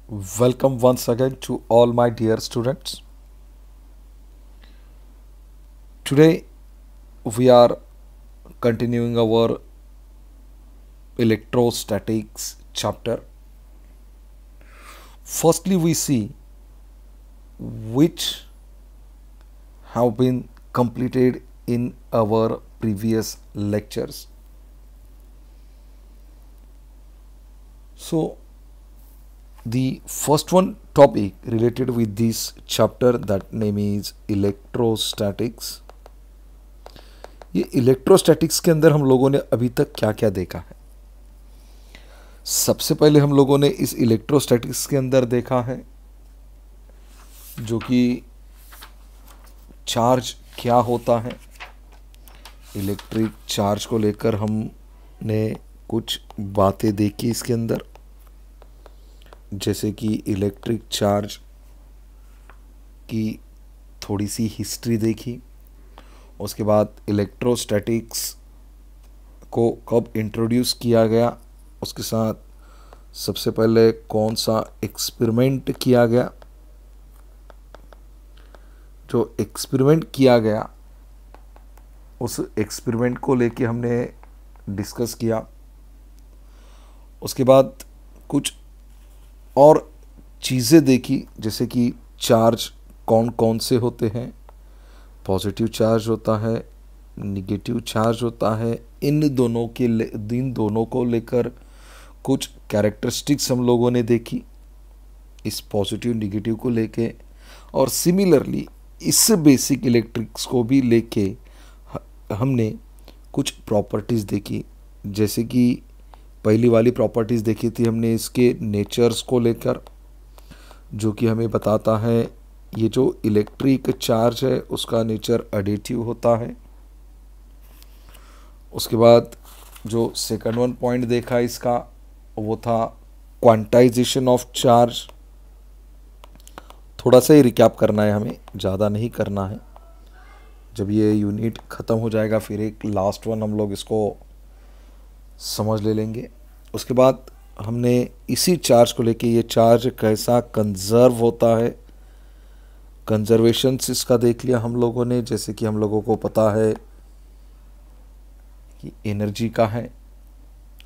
Welcome once again to all my dear students. Today we are continuing our electrostatics chapter. Firstly, we see which have been completed in our previous lectures. So, the first one topic related with this chapter, that name is electrostatics. ये electrostatics के अंदर हम लोगों ने अभी तक क्या क्या देखा है. सबसे पहले हम लोगों ने इस इलेक्ट्रोस्टैटिक्स के अंदर देखा है जो कि चार्ज क्या होता है. इलेक्ट्रिक चार्ज को लेकर हमने कुछ बातें देखी इसके अंदर, जैसे कि इलेक्ट्रिक चार्ज की थोड़ी सी हिस्ट्री देखी. उसके बाद इलेक्ट्रोस्टैटिक्स को कब इंट्रोड्यूस किया गया, उसके साथ सबसे पहले कौन सा एक्सपेरिमेंट किया गया. जो एक्सपेरिमेंट किया गया उस एक्सपेरिमेंट को लेके हमने डिस्कस किया. उसके बाद कुछ और चीज़ें देखी, जैसे कि चार्ज कौन कौन से होते हैं. पॉजिटिव चार्ज होता है, निगेटिव चार्ज होता है. इन दोनों को लेकर कुछ कैरेक्टरिस्टिक्स हम लोगों ने देखी इस पॉजिटिव निगेटिव को लेके. और सिमिलरली इस बेसिक इलेक्ट्रिक्स को भी लेके हमने कुछ प्रॉपर्टीज़ देखी. जैसे कि पहली वाली प्रॉपर्टीज़ देखी थी हमने इसके नेचर्स को लेकर, जो कि हमें बताता है ये जो इलेक्ट्रिक चार्ज है उसका नेचर एडिटिव होता है. उसके बाद जो सेकंड वन पॉइंट देखा इसका वो था क्वांटाइजेशन ऑफ चार्ज. थोड़ा सा ही रिकैप करना है हमें, ज़्यादा नहीं करना है. जब ये यूनिट ख़त्म हो जाएगा फिर एक लास्ट वन हम लोग इसको समझ ले लेंगे. उसके बाद हमने इसी चार्ज को लेके ये चार्ज कैसा कंजर्व होता है, कंजर्वेशंस इसका देख लिया हम लोगों ने. जैसे कि हम लोगों को पता है कि एनर्जी का है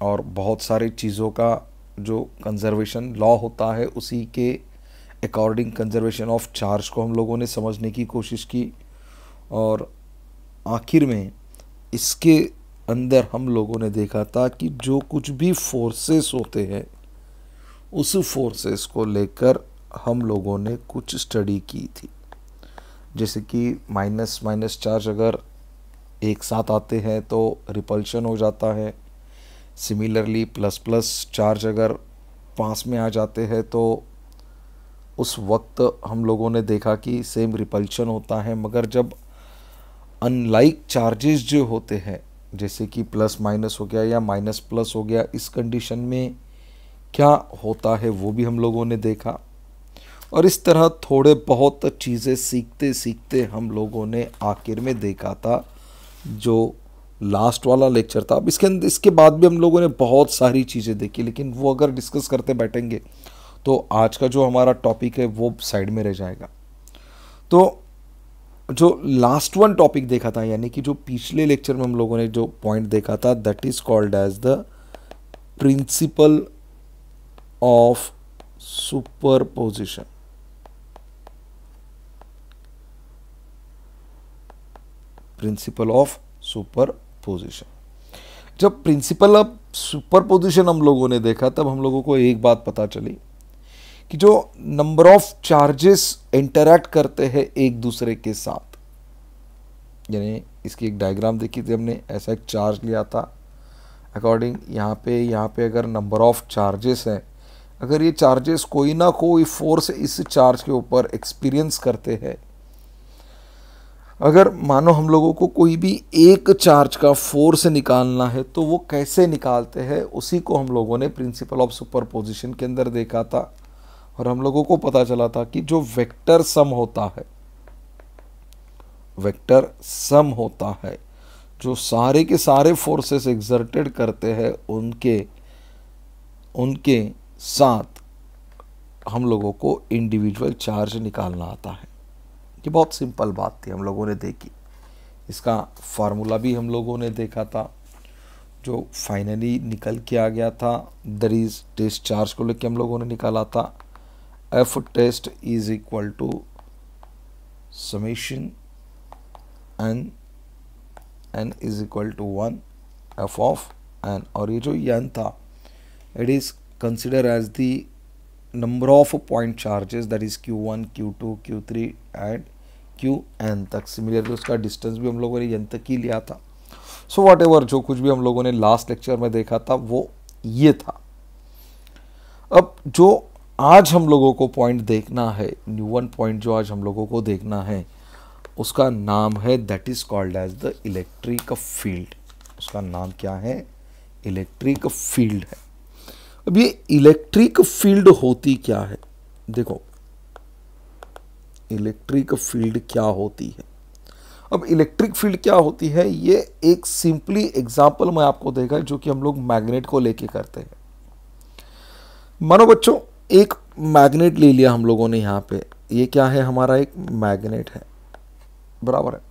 और बहुत सारी चीज़ों का जो कंजर्वेशन लॉ होता है उसी के अकॉर्डिंग कंजर्वेशन ऑफ चार्ज को हम लोगों ने समझने की कोशिश की. और आखिर में इसके अंदर हम लोगों ने देखा था कि जो कुछ भी फोर्सेस होते हैं उस फोर्सेस को लेकर हम लोगों ने कुछ स्टडी की थी. जैसे कि माइनस माइनस चार्ज अगर एक साथ आते हैं तो रिपल्शन हो जाता है. सिमिलरली प्लस प्लस चार्ज अगर पास में आ जाते हैं तो उस वक्त हम लोगों ने देखा कि सेम रिपल्शन होता है. मगर जब अनलाइक चार्जेस जो होते हैं, जैसे कि प्लस माइनस हो गया या माइनस प्लस हो गया, इस कंडीशन में क्या होता है वो भी हम लोगों ने देखा. और इस तरह थोड़े बहुत चीज़ें सीखते सीखते हम लोगों ने आखिर में देखा था जो लास्ट वाला लेक्चर था. अब इसके बाद भी हम लोगों ने बहुत सारी चीज़ें देखी, लेकिन वो अगर डिस्कस करते बैठेंगे तो आज का जो हमारा टॉपिक है वो साइड में रह जाएगा. तो जो लास्ट वन टॉपिक देखा था, यानी कि जो पिछले लेक्चर में हम लोगों ने जो पॉइंट देखा था, that is called as the principle of superposition. Principle of superposition. जब प्रिंसिपल ऑफ सुपरपोजिशन हम लोगों ने देखा तब हम लोगों को एक बात पता चली कि जो नंबर ऑफ चार्जेस इंटरैक्ट करते हैं एक दूसरे के साथ, यानी इसकी एक डायग्राम देखी थी हमने. ऐसा एक चार्ज लिया था अकॉर्डिंग यहाँ पे अगर नंबर ऑफ चार्जेस हैं, अगर ये चार्जेस कोई ना कोई फोर्स इस चार्ज के ऊपर एक्सपीरियंस करते हैं, अगर मानो हम लोगों को कोई भी एक चार्ज का फोर्स निकालना है तो वो कैसे निकालते हैं, उसी को हम लोगों ने प्रिंसिपल ऑफ सुपरपोजिशन के अंदर देखा था. और हम लोगों को पता चला था कि जो वेक्टर सम होता है, जो सारे के सारे फोर्सेस एक्सर्टेड करते हैं उनके साथ हम लोगों को इंडिविजुअल चार्ज निकालना आता है। ये बहुत सिंपल बात थी, हम लोगों ने देखी, इसका फार्मूला भी हम लोगों ने देखा था, जो फाइनली निकल के आ गया था। दैट इज टेस्ट चार्ज को लेके हम लोगों ने निकाला था F test is equal to summation n is equal to 1 F of n, और ये जो n था it is consider as the number of point charges, that is q1 q2 q3 and qn तक। सिमिलरली उसका distance भी हम लोगों ने n तक ही लिया था। सो वॉट एवर, जो कुछ भी हम लोगों ने लास्ट लेक्चर में देखा था वो ये था। अब जो आज हम लोगों को पॉइंट देखना है, न्यू वन पॉइंट जो आज हम लोगों को देखना है, उसका नाम है that is called as the electric field. उसका नाम क्या है? इलेक्ट्रिक फील्ड है। अब ये इलेक्ट्रिक फील्ड होती क्या है? देखो, इलेक्ट्रिक फील्ड क्या होती है? अब इलेक्ट्रिक फील्ड क्या होती है, ये एक सिंपली एग्जांपल मैं आपको देगा जो कि हम लोग मैग्नेट को लेके करते हैं। मानो बच्चों, एक मैग्नेट ले लिया हम लोगों ने यहाँ पे, ये क्या है? हमारा एक मैग्नेट है, बराबर है।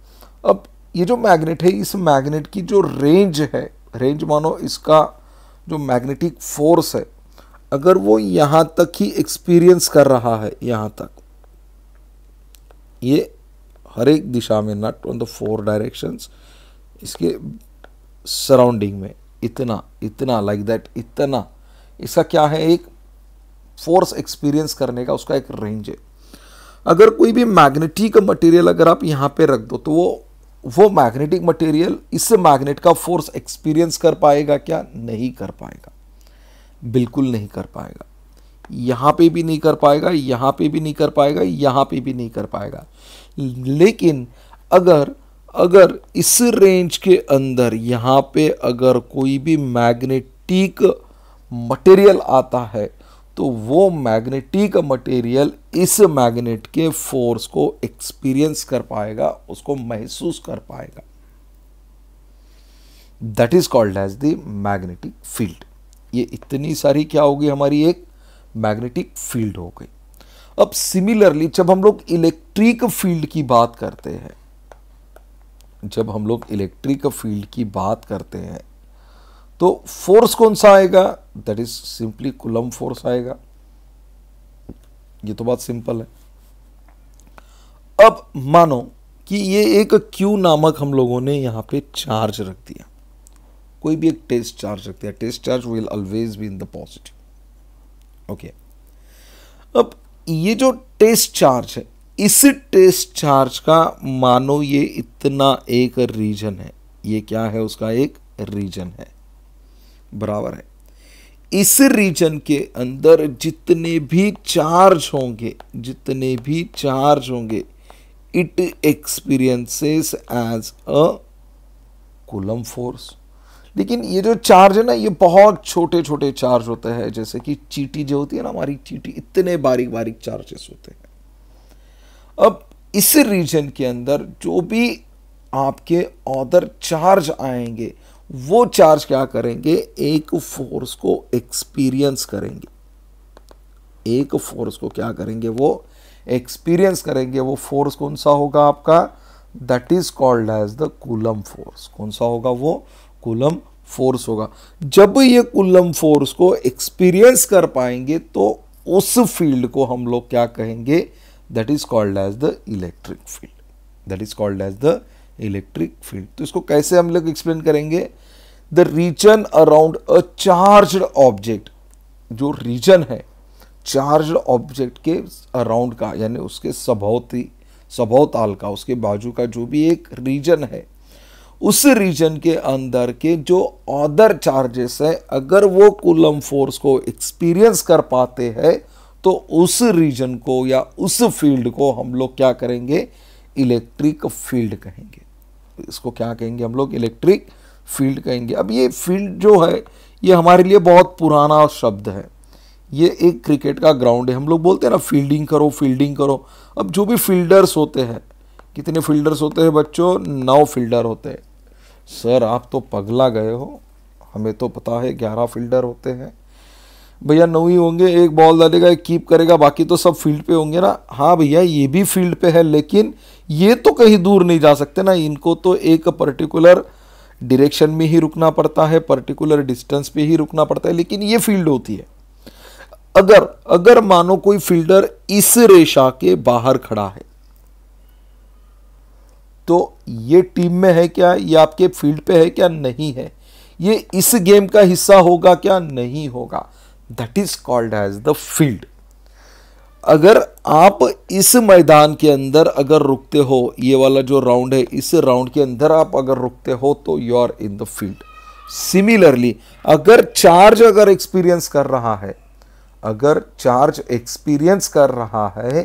अब ये जो मैग्नेट है, इस मैग्नेट की जो रेंज है, रेंज मानो इसका जो मैग्नेटिक फोर्स है, अगर वो यहाँ तक ही एक्सपीरियंस कर रहा है, यहाँ तक, ये हर एक दिशा में, नॉट ऑन द 4 डायरेक्शंस, इसके सराउंडिंग में इतना इतना लाइक दैट, इतना, इसका क्या है? एक फोर्स एक्सपीरियंस करने का उसका एक रेंज है। अगर कोई भी मैग्नेटिक मटेरियल अगर आप यहाँ पे रख दो तो वो मैग्नेटिक मटेरियल इस मैग्नेट का फोर्स एक्सपीरियंस कर पाएगा क्या? नहीं कर पाएगा, बिल्कुल नहीं कर पाएगा। यहाँ पे भी नहीं कर पाएगा, यहाँ पे भी नहीं कर पाएगा, यहाँ पे भी नहीं कर पाएगा। लेकिन अगर इस रेंज के अंदर यहाँ पे अगर कोई भी मैग्नेटिक मटेरियल आता है तो वो मैग्नेटिक मटेरियल इस मैग्नेट के फोर्स को एक्सपीरियंस कर पाएगा, उसको महसूस कर पाएगा। That is called as the magnetic field. ये इतनी सारी क्या होगी? हमारी एक मैग्नेटिक फील्ड हो गई। अब सिमिलरली जब हम लोग इलेक्ट्रिक फील्ड की बात करते हैं, जब हम लोग इलेक्ट्रिक फील्ड की बात करते हैं तो फोर्स कौन सा आएगा? That is simply coulomb force आएगा। ये तो बात सिंपल है। अब मानो कि ये एक Q नामक हम लोगों ने यहां पे चार्ज रख दिया, कोई भी एक टेस्ट चार्ज रख दिया। Test charge will always be in the positive. Okay, अब ये जो टेस्ट चार्ज है, इस टेस्ट चार्ज का मानो ये इतना एक रीजन है, ये क्या है? उसका एक रीजन है, बराबर है। इस रीजन के अंदर जितने भी चार्ज होंगे, जितने भी चार्ज होंगे, it experiences as a Coulomb force. लेकिन ये जो चार्ज है ना, ये बहुत छोटे छोटे चार्ज होते हैं, जैसे कि चींटी जो होती है ना, हमारी चींटी, इतने बारीक बारीक चार्जेस होते हैं। अब इस रीजन के अंदर जो भी आपके अदर चार्ज आएंगे, वो चार्ज क्या करेंगे? एक फोर्स को एक्सपीरियंस करेंगे, एक फोर्स को क्या करेंगे? वो एक्सपीरियंस करेंगे। वो फोर्स कौन सा होगा आपका? That is called as the Coulomb force. कौन सा होगा? वो कूलम्ब फोर्स होगा। जब ये कूलम्ब फोर्स को एक्सपीरियंस कर पाएंगे तो उस फील्ड को हम लोग क्या कहेंगे? That is called as the electric field. That is called as the electric field. तो इसको कैसे हम लोग एक्सप्लेन करेंगे? The region around a charged object, जो रीजन है चार्ज्ड ऑब्जेक्ट के अराउंड का, यानी उसके सबौताल का, उसके बाजू का जो भी एक रीजन है, उस रीजन के अंदर के जो अदर चार्जेस है, अगर वो कूलम्ब फोर्स को एक्सपीरियंस कर पाते हैं तो उस रीजन को या उस फील्ड को हम लोग क्या करेंगे? इलेक्ट्रिक फील्ड कहेंगे। इसको क्या कहेंगे हम लोग? इलेक्ट्रिक फील्ड कहेंगे। अब ये फील्ड जो है, ये हमारे लिए बहुत पुराना शब्द है। ये एक क्रिकेट का ग्राउंड है, हम लोग बोलते हैं ना फील्डिंग करो, फील्डिंग करो। अब जो भी फील्डर्स होते हैं, कितने फील्डर्स होते हैं बच्चों? 9 फील्डर होते हैं। सर आप तो पगला गए हो, हमें तो पता है 11 फील्डर होते हैं। भैया 9 ही होंगे, एक बॉल डालेगा एक कीप करेगा, बाकी तो सब फील्ड पे होंगे ना। हाँ भैया ये भी फील्ड पे है, लेकिन ये तो कहीं दूर नहीं जा सकते ना, इनको तो एक पर्टिकुलर डायरेक्शन में ही रुकना पड़ता है, पर्टिकुलर डिस्टेंस पे ही रुकना पड़ता है, लेकिन ये फील्ड होती है। अगर अगर मानो कोई फील्डर इस रेखा के बाहर खड़ा है तो ये टीम में है क्या, ये आपके फील्ड पे है क्या, नहीं है, ये इस गेम का हिस्सा होगा क्या, नहीं होगा, that is called as the field. अगर आप इस मैदान के अंदर अगर रुकते हो, ये वाला जो राउंड है, इस राउंड के अंदर आप अगर रुकते हो तो you are in the field. Similarly अगर चार्ज अगर एक्सपीरियंस कर रहा है, अगर चार्ज एक्सपीरियंस कर रहा है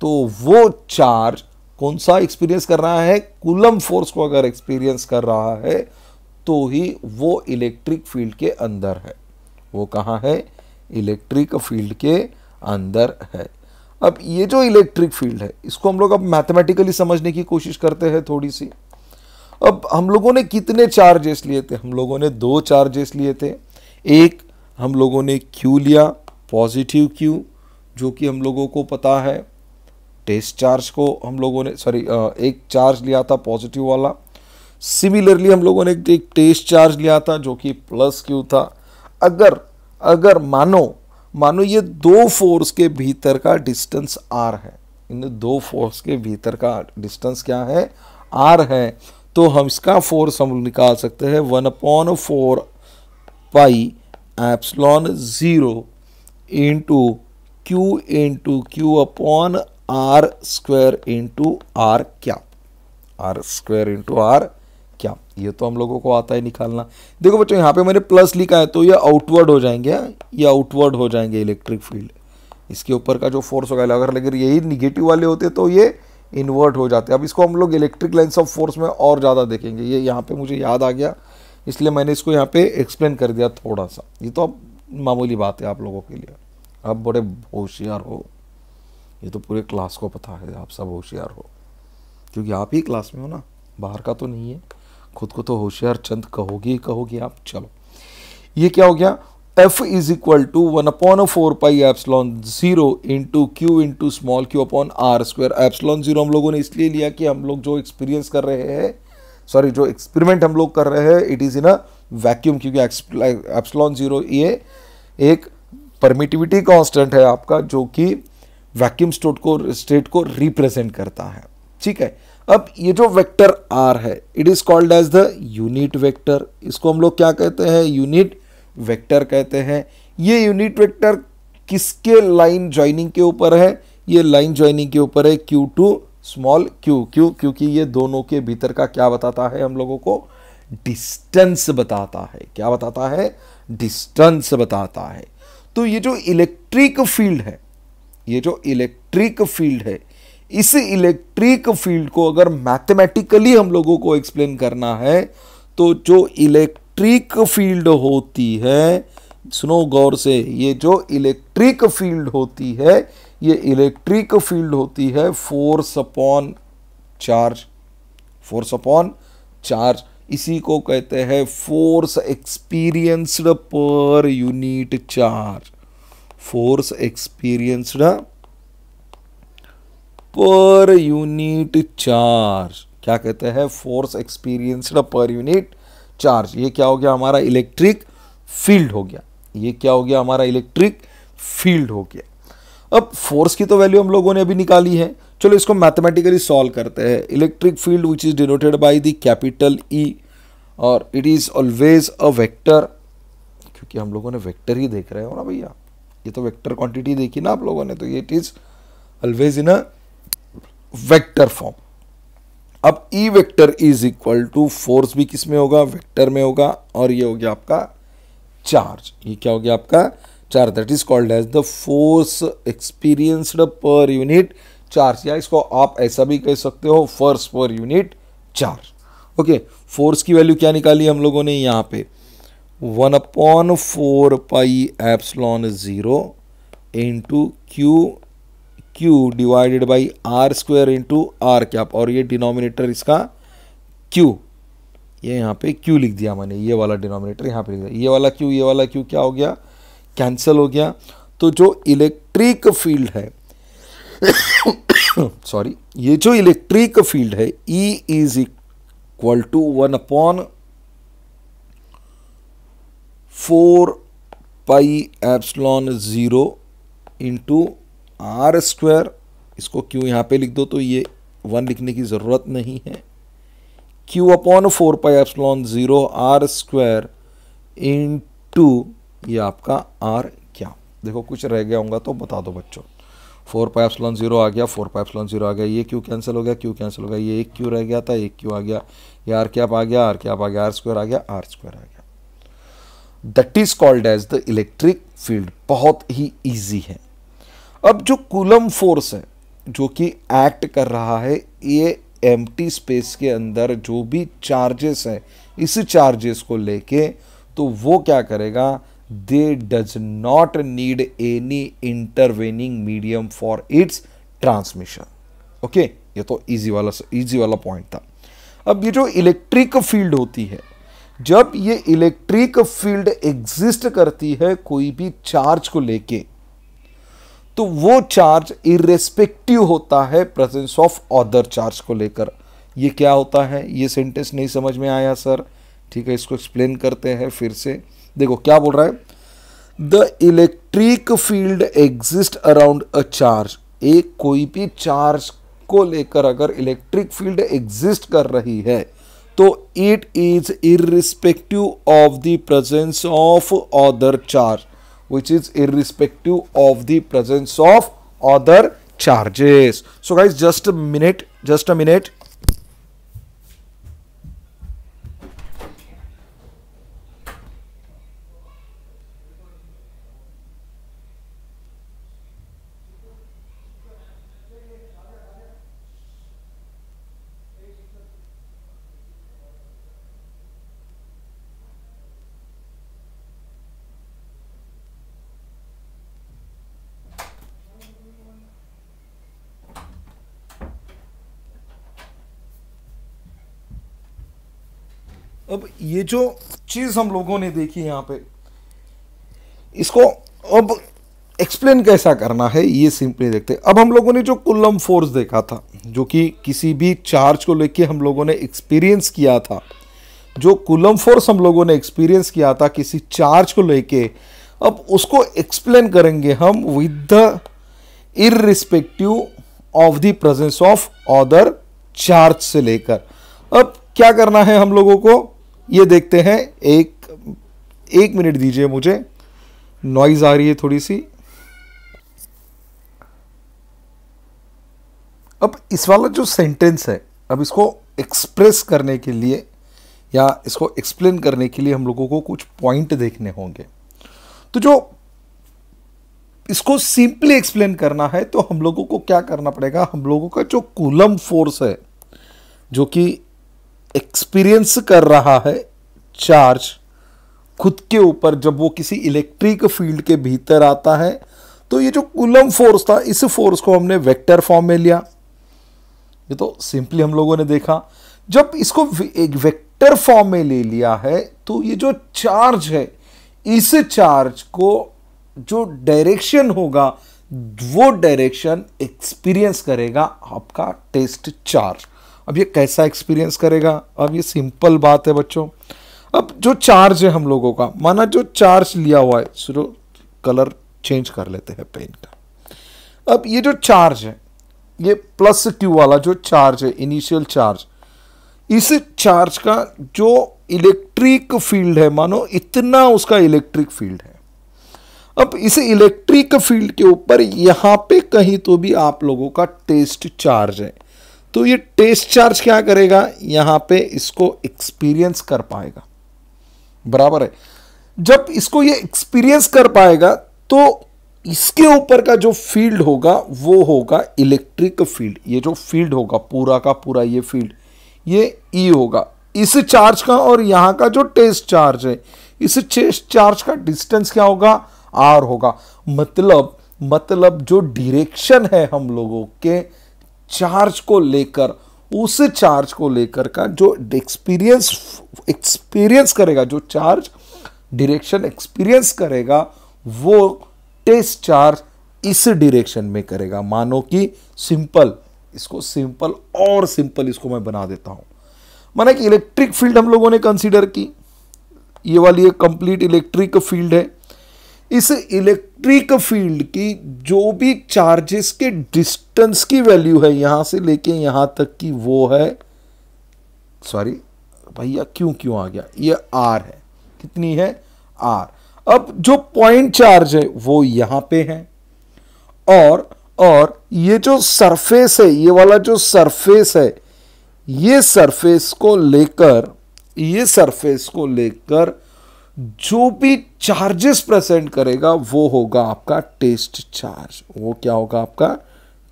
तो वो चार्ज कौन सा एक्सपीरियंस कर रहा है, कूलम फोर्स को अगर एक्सपीरियंस कर रहा है तो ही वो इलेक्ट्रिक फील्ड के अंदर है। वो कहाँ है, इलेक्ट्रिक फील्ड के अंदर है। अब ये जो इलेक्ट्रिक फील्ड है इसको हम लोग अब मैथमेटिकली समझने की कोशिश करते हैं थोड़ी सी। अब हम लोगों ने कितने चार्जेस लिए थे, हम लोगों ने 2 चार्जेस लिए थे। एक हम लोगों ने क्यू लिया, पॉजिटिव क्यू, जो कि हम लोगों को पता है। टेस्ट चार्ज को हम लोगों ने एक चार्ज लिया था पॉजिटिव वाला। सिमिलरली हम लोगों ने एक टेस्ट चार्ज लिया था जो कि प्लस क्यू था। अगर मानो ये 2 फोर्स के भीतर का डिस्टेंस आर है, इन 2 फोर्स के भीतर का डिस्टेंस क्या है, आर है, तो हम इसका फोर्स हम निकाल सकते हैं 1/4 pi epsilon 0 into q upon r square into are cap, r square into r क्या, ये तो हम लोगों को आता है निकालना। देखो बच्चों यहाँ पे मैंने प्लस लिखा है तो ये आउटवर्ड हो जाएंगे, ये आउटवर्ड हो जाएंगे इलेक्ट्रिक फील्ड, इसके ऊपर का जो फोर्स होगा। अगर यही निगेटिव वाले होते तो ये इन्वर्ट हो जाते। अब इसको हम लोग इलेक्ट्रिक लाइन्स ऑफ फोर्स में और ज़्यादा देखेंगे, ये यहाँ पे मुझे याद आ गया इसलिए मैंने इसको यहाँ पे एक्सप्लेन कर दिया थोड़ा सा। ये तो अब मामूली बात है आप लोगों के लिए, आप बड़े होशियार हो, ये तो पूरे क्लास को पता है, आप सब होशियार हो क्योंकि आप ही क्लास में हो ना, बाहर का तो नहीं है। खुद को तो होशियार चंद कहोगे आप। चलो ये क्या हो गया, F is equal to 1/4 pi epsilon 0 into q into small q upon r square. Epsilon 0 हम लोगों ने इसलिए लिया कि हम लोग जो एक्सपीरियंस कर रहे हैं, जो एक्सपेरिमेंट हम लोग कर रहे हैं, it is in a vacuum, क्योंकि एप्सिलॉन 0 ये एक परमिटिविटी कांस्टेंट है आपका जो कि वैक्यूम स्टेट को रिप्रेजेंट करता है। ठीक है, अब ये जो वेक्टर आर है it is called as the unit vector. इसको हम लोग क्या कहते हैं, यूनिट वेक्टर कहते हैं। ये यूनिट वेक्टर किसके लाइन ज्वाइनिंग के ऊपर है, ये लाइन ज्वाइनिंग के ऊपर है क्यू टू स्मॉल क्यू, क्योंकि ये दोनों के भीतर का क्या बताता है, हम लोगों को डिस्टेंस बताता है। क्या बताता है, डिस्टेंस बताता है। तो ये जो इलेक्ट्रिक फील्ड है, ये जो इलेक्ट्रिक फील्ड है, इस इलेक्ट्रिक फील्ड को अगर मैथमेटिकली हम लोगों को एक्सप्लेन करना है तो जो इलेक्ट्रिक फील्ड होती है, सुनो गौर से, ये जो इलेक्ट्रिक फील्ड होती है, ये इलेक्ट्रिक फील्ड होती है force upon charge, force upon charge. इसी को कहते हैं force experienced per unit charge, force experienced per unit charge. क्या कहते हैं, force experienced per unit charge. ये क्या हो गया, हमारा इलेक्ट्रिक फील्ड हो गया। ये क्या हो गया, हमारा इलेक्ट्रिक फील्ड हो गया। अब फोर्स की तो वैल्यू हम लोगों ने अभी निकाली है, चलो इसको मैथमेटिकली सॉल्व करते हैं। Electric field which is denoted by the capital E और it is always a vector, क्योंकि हम लोगों ने वेक्टर ही देख रहे हो ना भैया, ये तो वेक्टर क्वांटिटी देखी ना आप लोगों ने, तो ये it is always in a vector form. अब E vector is equal to, force भी किस में होगा, वेक्टर में होगा, और ये हो गया आपका चार्ज। ये क्या हो गया आपका charge, that is called as the force experienced per unit charge, या इसको आप ऐसा भी कह सकते हो, force per unit charge. Okay, force की वैल्यू क्या निकाली हम लोगों ने यहाँ पे, 1/4 pi epsilon 0 into Q divided by R square into are cap, और ये डिनोमिनेटर इसका क्यू, ये यहाँ पे क्यू लिख दिया मैंने, ये वाला डिनोमिनेटर यहाँ पे लिख दिया, ये वाला क्यू क्या हो गया कैंसिल हो गया। तो जो इलेक्ट्रिक फील्ड है सॉरी, ये जो इलेक्ट्रिक फील्ड है E is equal to 1/4 pi epsilon 0 into R square. इसको क्यों यहाँ पे लिख दो, तो ये 1 लिखने की ज़रूरत नहीं है। Q/4 pi epsilon 0 R square into ये आपका आर क्या, देखो कुछ रह गया होगा तो बता दो बच्चों। 4 पाई एप्सिलॉन 0 आ गया, 4 पाई एप्सिलॉन 0 आ गया, ये क्यू कैंसिल हो गया, क्यू कैंसिल हो गया, ये एक क्यू रह गया था, एक क्यू आ गया, ये आर कैप आ गया, आर कैप आ गया, आर स्क्वायर आ गया, आर स्क्वायर आ गया। That is called as the electric field. बहुत ही ईजी है। अब जो कूलम फोर्स है जो कि एक्ट कर रहा है, ये एम्प्टी स्पेस के अंदर जो भी चार्जेस है, इस चार्जेस को लेके तो वो क्या करेगा, दे does not need any intervening medium for its transmission. Okay, ये तो इजी वाला पॉइंट था। अब ये जो इलेक्ट्रिक फील्ड होती है, जब ये इलेक्ट्रिक फील्ड एग्जिस्ट करती है कोई भी चार्ज को लेके, तो वो चार्ज इर्रेस्पेक्टिव होता है प्रेजेंस ऑफ अदर चार्ज को लेकर। ये क्या होता है, ये सेंटेंस नहीं समझ में आया सर, ठीक है, इसको एक्सप्लेन करते हैं फिर से। देखो क्या बोल रहा है, the electric field exist around a charge. एक कोई भी चार्ज को लेकर अगर इलेक्ट्रिक फील्ड एग्जिस्ट कर रही है तो it is irrespective of the presence of other charge, which is irrespective of the presence of other charges. So guys, just a minute. अब ये जो चीज हम लोगों ने देखी यहाँ पे, इसको अब एक्सप्लेन कैसा करना है ये सिंपली देखते हैं। अब हम लोगों ने जो कूलम फोर्स देखा था, जो कि किसी भी चार्ज को लेके हम लोगों ने एक्सपीरियंस किया था, जो कूलम फोर्स हम लोगों ने एक्सपीरियंस किया था किसी चार्ज को लेके, अब उसको एक्सप्लेन करेंगे हम with the irrespective of the presence of other charge से लेकर। अब क्या करना है हम लोगों को, ये देखते हैं। एक मिनट दीजिए मुझे, नॉइज आ रही है थोड़ी सी। अब इस वाला जो सेंटेंस है, अब इसको एक्सप्रेस करने के लिए या इसको एक्सप्लेन करने के लिए हम लोगों को कुछ पॉइंट देखने होंगे। तो जो इसको सिंपली एक्सप्लेन करना है तो हम लोगों को क्या करना पड़ेगा, हम लोगों का जो कूलम फोर्स है जो कि एक्सपीरियंस कर रहा है चार्ज खुद के ऊपर, जब वो किसी इलेक्ट्रिक फील्ड के भीतर आता है, तो ये जो कूलम फोर्स था, इस फोर्स को हमने वेक्टर फॉर्म में लिया। ये तो सिंपली हम लोगों ने देखा। जब इसको एक वेक्टर फॉर्म में ले लिया है तो ये जो चार्ज है, इस चार्ज को जो डायरेक्शन होगा वो डायरेक्शन एक्सपीरियंस करेगा आपका टेस्ट चार्ज। अब ये कैसा एक्सपीरियंस करेगा, अब ये सिंपल बात है बच्चों। अब जो चार्ज है हम लोगों का, माना जो चार्ज लिया हुआ है, चलो कलर चेंज कर लेते हैं पेन का। अब ये जो चार्ज है, ये प्लस क्यू वाला जो चार्ज है, इनिशियल चार्ज, इस चार्ज का जो इलेक्ट्रिक फील्ड है, मानो इतना उसका इलेक्ट्रिक फील्ड है। अब इस इलेक्ट्रिक फील्ड के ऊपर यहां पे कहीं तो भी आप लोगों का टेस्ट चार्ज है, तो ये टेस्ट चार्ज क्या करेगा, यहां पे इसको एक्सपीरियंस कर पाएगा, बराबर है। जब इसको ये एक्सपीरियंस कर पाएगा तो इसके ऊपर का जो फील्ड होगा वो होगा इलेक्ट्रिक फील्ड। ये जो फील्ड होगा पूरा का पूरा, ये फील्ड, ये ई होगा इस चार्ज का, और यहां का जो टेस्ट चार्ज है, इस टेस्ट चार्ज का डिस्टेंस क्या होगा, आर होगा। मतलब जो डायरेक्शन है हम लोगों के चार्ज को लेकर, उस चार्ज को लेकर का जो एक्सपीरियंस करेगा, जो चार्ज डायरेक्शन एक्सपीरियंस करेगा, वो टेस्ट चार्ज इस डायरेक्शन में करेगा। मानो कि सिंपल, इसको सिंपल और सिंपल इसको मैं बना देता हूं। माना कि इलेक्ट्रिक फील्ड हम लोगों ने कंसीडर की, ये वाली एक कंप्लीट इलेक्ट्रिक फील्ड है। इस इलेक्ट्रिक फील्ड की जो भी चार्जेस के डिस्टेंस की वैल्यू है यहां से लेके यहां तक की, वो है, सॉरी भैया क्यों आ गया, ये आर है। कितनी है? आर। अब जो पॉइंट चार्ज है वो यहां पे है, और ये जो सरफेस है, ये वाला जो सरफेस है, ये सरफेस को लेकर जो भी चार्जेस प्रेजेंट करेगा वो होगा आपका टेस्ट चार्ज। वो क्या होगा? आपका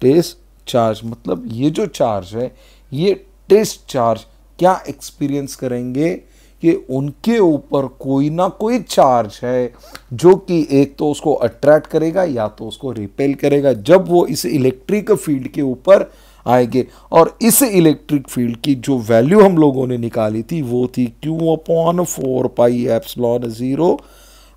टेस्ट चार्ज। मतलब ये जो चार्ज है, ये टेस्ट चार्ज क्या एक्सपीरियंस करेंगे कि उनके ऊपर कोई ना कोई चार्ज है जो कि एक तो उसको अट्रैक्ट करेगा या तो उसको रिपेल करेगा जब वो इस इलेक्ट्रिक फील्ड के ऊपर आएंगे। और इस इलेक्ट्रिक फील्ड की जो वैल्यू हम लोगों ने निकाली थी वो थी Q/4πε0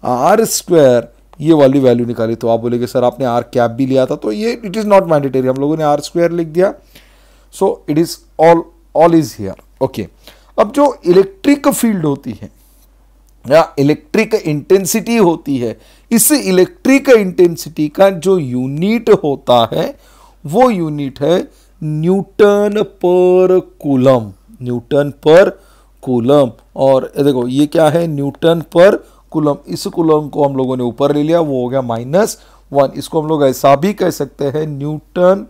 r²। ये वाली वैल्यू निकाली। तो आप बोलेंगे सर आपने आर कैप भी लिया था, तो ये इट इज नॉट मैंडेटरी, हम लोगों ने r² लिख दिया। So it is all is here. Okay, अब जो इलेक्ट्रिक फील्ड होती है या इलेक्ट्रिक इंटेंसिटी होती है, इस इलेक्ट्रिक इंटेंसिटी का जो यूनिट होता है वो यूनिट है न्यूटन पर कूलम। न्यूटन पर कूलम। और देखो ये क्या है? न्यूटन पर कूलम। इस कूलम को हम लोगों ने ऊपर ले लिया, वो हो गया -1। इसको हम लोग ऐसा भी कह सकते हैं, न्यूटन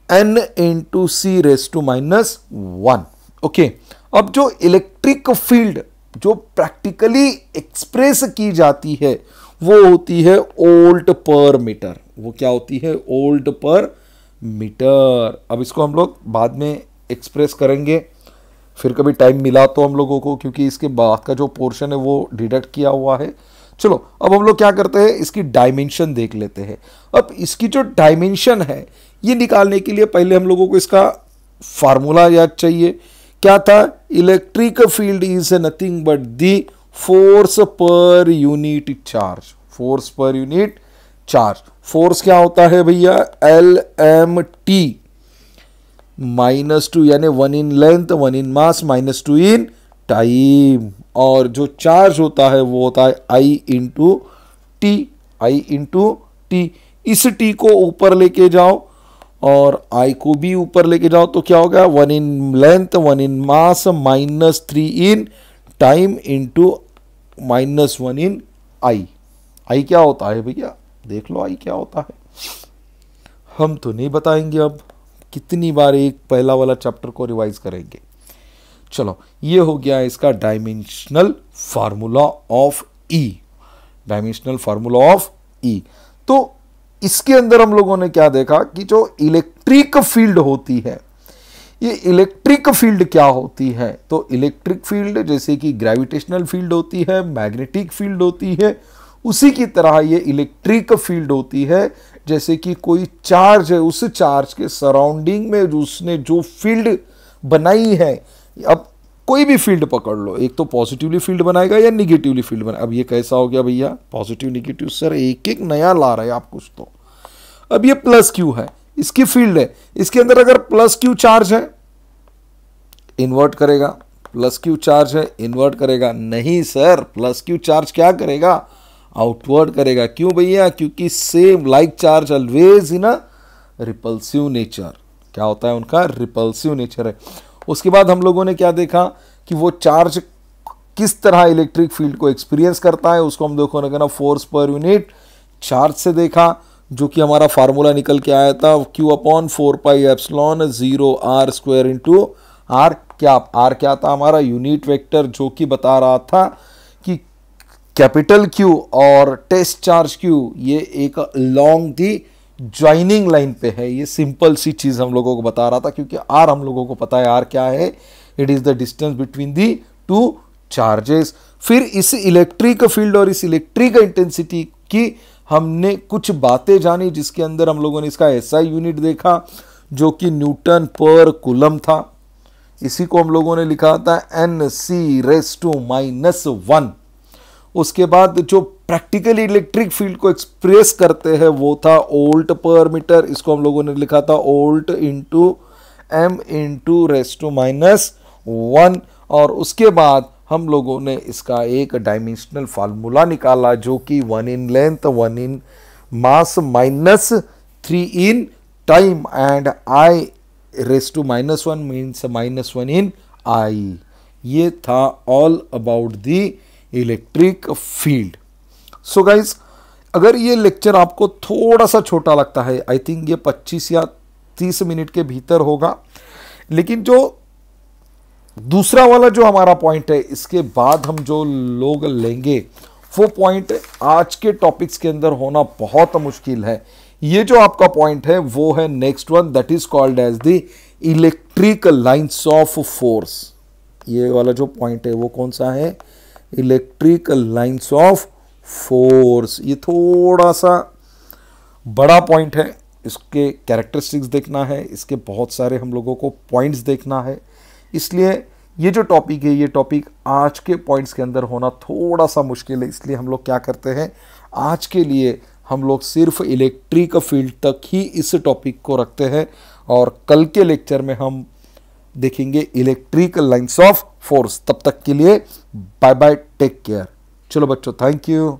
n × c⁻⁻1। ओके, अब जो इलेक्ट्रिक फील्ड जो प्रैक्टिकली एक्सप्रेस की जाती है वो होती है वोल्ट पर मीटर। वो क्या होती है? वोल्ट पर मीटर। अब इसको हम लोग बाद में एक्सप्रेस करेंगे, फिर कभी टाइम मिला तो हम लोगों को, क्योंकि इसके बाद का जो पोर्शन है वो डिडक्ट किया हुआ है। चलो अब हम लोग क्या करते हैं, इसकी डायमेंशन देख लेते हैं। अब इसकी जो डायमेंशन है ये निकालने के लिए पहले हम लोगों को इसका फार्मूला याद चाहिए। क्या था? Electric field is nothing but the force per unit charge. Force per unit charge. Force क्या होता है भैया? LMT -2, यानी 1 in length, 1 in mass, -2 in time. और जो चार्ज होता है वो होता है I × T। I × T। इस T को ऊपर लेके जाओ और I को भी ऊपर लेके जाओ तो क्या होगा? 1 in length, 1 in mass, -3 in time × -1 in I। I क्या होता है भैया? देख लो I क्या होता है। हम तो नहीं बताएंगे, अब कितनी बार एक पहला वाला चैप्टर को रिवाइज करेंगे। चलो ये हो गया इसका dimensional formula of E। Dimensional formula of E। तो इसके अंदर हम लोगों ने क्या देखा कि जो इलेक्ट्रिक फील्ड होती है, ये इलेक्ट्रिक फील्ड क्या होती है? तो इलेक्ट्रिक फील्ड जैसे कि ग्रेविटेशनल फील्ड होती है, मैग्नेटिक फील्ड होती है, उसी की तरह ये इलेक्ट्रिक फील्ड होती है। जैसे कि कोई चार्ज है, उस चार्ज के सराउंडिंग में उसने जो फील्ड बनाई है, अब कोई भी फील्ड पकड़ लो, एक तो पॉजिटिवली फील्ड बनाएगा या निगेटिवली फील्ड बनाएगा। अब ये कैसा हो गया भैया? पॉजिटिव निगेटिव, सर एक एक नया ला रहे हैं आप कुछ तो। अब ये +Q है, इसकी फील्ड है, इसके अंदर अगर +Q चार्ज है, इन्वर्ट करेगा। +Q चार्ज है, इन्वर्ट करेगा। नहीं सर, +Q चार्ज क्या करेगा? आउटवर्ड करेगा। क्यों भैया? क्योंकि same like charge always in a repulsive nature. क्या होता है उनका? रिपल्सिव नेचर है। उसके बाद हम लोगों ने क्या देखा कि वो चार्ज किस तरह इलेक्ट्रिक फील्ड को एक्सपीरियंस करता है, उसको हम देखो ना फोर्स पर यूनिट चार्ज से देखा, जो कि हमारा फार्मूला निकल के आया था Q/4πε0 r² × r। क्या r क्या था? हमारा यूनिट वेक्टर, जो कि बता रहा था कि कैपिटल Q और टेस्ट चार्ज Q ये एक लॉन्ग दी ज्वाइनिंग लाइन पे है। ये सिंपल सी चीज हम लोगों को बता रहा था, क्योंकि R हम लोगों को पता है R क्या है? It is the distance between the two charges. फिर इस इलेक्ट्रिक फील्ड और इस इलेक्ट्रिक इंटेंसिटी की हमने कुछ बातें जानी, जिसके अंदर हम लोगों ने इसका SI यूनिट देखा जो कि न्यूटन पर कूलम था। इसी को हम लोगों ने लिखा था NC⁻⁻1। उसके बाद जो प्रैक्टिकली इलेक्ट्रिक फील्ड को एक्सप्रेस करते हैं वो था वोल्ट पर मीटर, इसको हम लोगों ने लिखा था volt into M into raise to minus 1। और उसके बाद हम लोगों ने इसका एक डायमेंशनल फार्मूला निकाला जो कि 1 in length 1 in mass minus 3 in time and I raise to minus 1 means minus 1 in I. ये था all about the electric field. So guys, अगर ये लेक्चर आपको थोड़ा सा छोटा लगता है, आई थिंक ये 25 या 30 मिनट के भीतर होगा, लेकिन जो दूसरा वाला जो हमारा पॉइंट है इसके बाद हम जो लोग लेंगे वो पॉइंट आज के टॉपिक्स के अंदर होना बहुत मुश्किल है। ये जो आपका पॉइंट है वो है next one, that is called as the electric lines of force. ये वाला जो पॉइंट है वो कौन सा है? Electric lines of force. ये थोड़ा सा बड़ा पॉइंट है, इसके कैरेक्टरिस्टिक्स देखना है, इसके बहुत सारे हम लोगों को पॉइंट्स देखना है, इसलिए ये जो टॉपिक है ये टॉपिक आज के पॉइंट्स के अंदर होना थोड़ा सा मुश्किल है। इसलिए हम लोग क्या करते हैं, आज के लिए हम लोग सिर्फ इलेक्ट्रिक फील्ड तक ही इस टॉपिक को रखते हैं और कल के लेक्चर में हम देखेंगे इलेक्ट्रिक लाइंस ऑफ फोर्स। तब तक के लिए बाय बाय, टेक केयर। चलो बच्चों, थैंक यू।